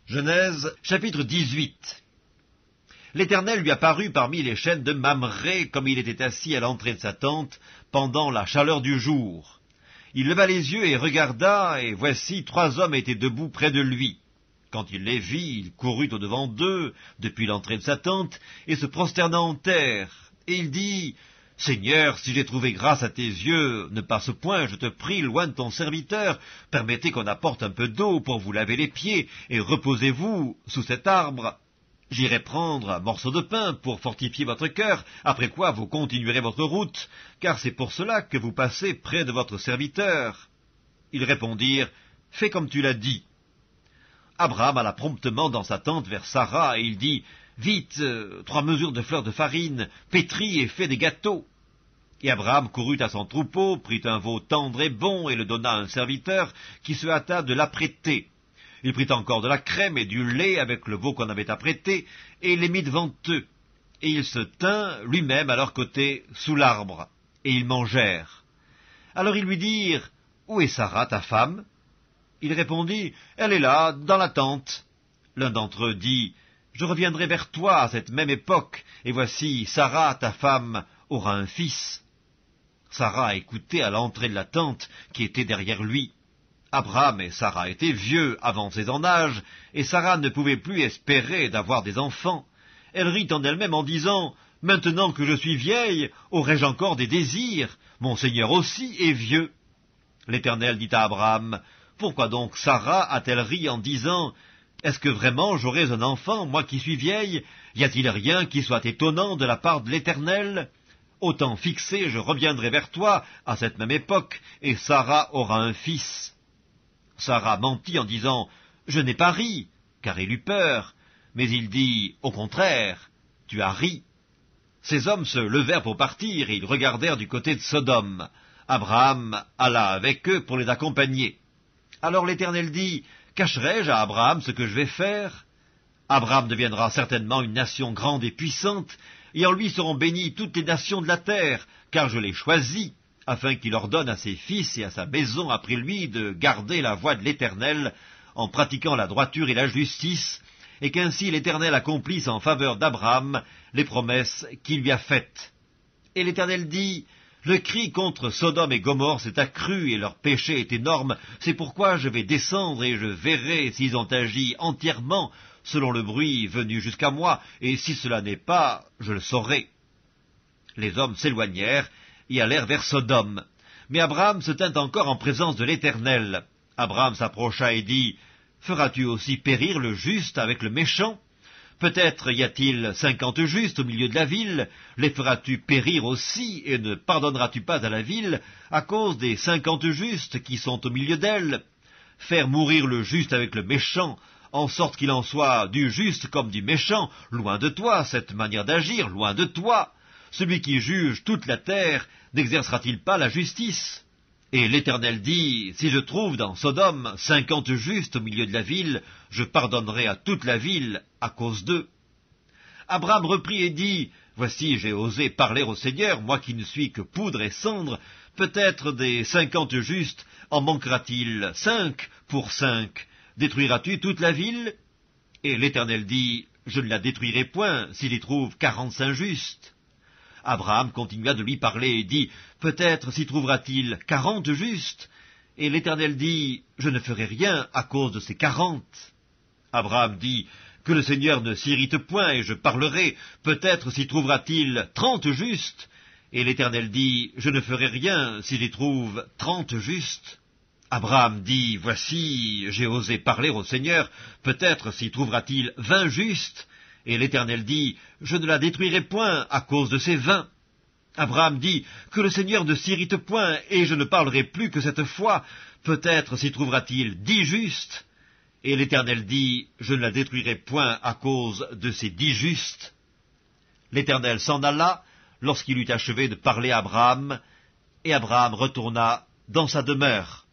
Genèse, chapitre 18. L'Éternel lui apparut parmi les chênes de Mamré, comme il était assis à l'entrée de sa tente, pendant la chaleur du jour. Il leva les yeux et regarda, et voici 3 hommes étaient debout près de lui. Quand il les vit, il courut au-devant d'eux, depuis l'entrée de sa tente, et se prosterna en terre. Et il dit, « Seigneur, si j'ai trouvé grâce à tes yeux, ne passe point, je te prie, loin de ton serviteur. Permettez qu'on apporte un peu d'eau pour vous laver les pieds, et reposez-vous sous cet arbre. J'irai prendre un morceau de pain pour fortifier votre cœur, après quoi vous continuerez votre route, car c'est pour cela que vous passez près de votre serviteur. » Ils répondirent, « Fais comme tu l'as dit. » Abraham alla promptement dans sa tente vers Sarah, et il dit, « Vite, 3 mesures de fleurs de farine, pétris et fais des gâteaux. » Et Abraham courut à son troupeau, prit un veau tendre et bon, et le donna à un serviteur, qui se hâta de l'apprêter. Il prit encore de la crème et du lait avec le veau qu'on avait apprêté, et il les mit devant eux. Et il se tint lui-même à leur côté, sous l'arbre, et ils mangèrent. Alors ils lui dirent, « Où est Sarah, ta femme ?» Il répondit, « Elle est là, dans la tente. » L'un d'entre eux dit, « Je reviendrai vers toi à cette même époque, et voici, Sarah, ta femme, aura un fils. » Sarah écoutait à l'entrée de la tente qui était derrière lui. Abraham et Sarah étaient vieux, avancés en âge, et Sarah ne pouvait plus espérer d'avoir des enfants. Elle rit en elle-même en disant, « Maintenant que je suis vieille, aurai-je encore des désirs? Mon Seigneur aussi est vieux. » L'Éternel dit à Abraham, « Pourquoi donc Sarah a-t-elle ri en disant, « Est-ce que vraiment j'aurai un enfant, moi qui suis vieille? Y a-t-il rien qui soit étonnant de la part de l'Éternel? Au temps fixé, je reviendrai vers toi à cette même époque, et Sarah aura un fils. » Sarah mentit en disant, « Je n'ai pas ri, car il eut peur. » Mais il dit, « Au contraire, tu as ri. » Ces hommes se levèrent pour partir, et ils regardèrent du côté de Sodome. Abraham alla avec eux pour les accompagner. Alors l'Éternel dit, « Cacherai-je à Abraham ce que je vais faire? Abraham deviendra certainement une nation grande et puissante, et en lui seront bénies toutes les nations de la terre, car je l'ai choisi, afin qu'il ordonne à ses fils et à sa maison après lui de garder la voie de l'Éternel, en pratiquant la droiture et la justice, et qu'ainsi l'Éternel accomplisse en faveur d'Abraham les promesses qu'il lui a faites. » Et l'Éternel dit, « Le cri contre Sodome et Gomorrhe s'est accru, et leur péché est énorme. C'est pourquoi je vais descendre, et je verrai s'ils ont agi entièrement selon le bruit venu jusqu'à moi, et si cela n'est pas, je le saurai. » Les hommes s'éloignèrent, et allèrent vers Sodome. Mais Abraham se tint encore en présence de l'Éternel. Abraham s'approcha et dit, « Feras-tu aussi périr le juste avec le méchant? Peut-être y a-t-il 50 justes au milieu de la ville, les feras-tu périr aussi, et ne pardonneras-tu pas à la ville à cause des 50 justes qui sont au milieu d'elle? Faire mourir le juste avec le méchant, en sorte qu'il en soit du juste comme du méchant, loin de toi, cette manière d'agir, loin de toi. Celui qui juge toute la terre n'exercera-t-il pas la justice? » Et l'Éternel dit, « Si je trouve dans Sodome 50 justes au milieu de la ville, je pardonnerai à toute la ville à cause d'eux. » Abraham reprit et dit, « Voici, j'ai osé parler au Seigneur, moi qui ne suis que poudre et cendre. Peut-être des 50 justes en manquera-t-il 5 pour 5? Détruiras-tu toute la ville? » Et l'Éternel dit, « Je ne la détruirai point s'il y trouve 45 justes. » Abraham continua de lui parler et dit, « Peut-être s'y trouvera-t-il 40 justes? » Et l'Éternel dit, « Je ne ferai rien à cause de ces 40. » Abraham dit, « Que le Seigneur ne s'irrite point, et je parlerai. Peut-être s'y trouvera-t-il 30 justes? » Et l'Éternel dit, « Je ne ferai rien si j'y trouve 30 justes. » Abraham dit, « Voici, j'ai osé parler au Seigneur. Peut-être s'y trouvera-t-il 20 justes? » Et l'Éternel dit, « Je ne la détruirai point à cause de ces 20. » Abraham dit, « Que le Seigneur ne s'irrite point, et je ne parlerai plus que cette fois. Peut-être s'y trouvera-t-il 10 justes. » Et l'Éternel dit, « Je ne la détruirai point à cause de ces 10 justes. » L'Éternel s'en alla lorsqu'il eut achevé de parler à Abraham, et Abraham retourna dans sa demeure.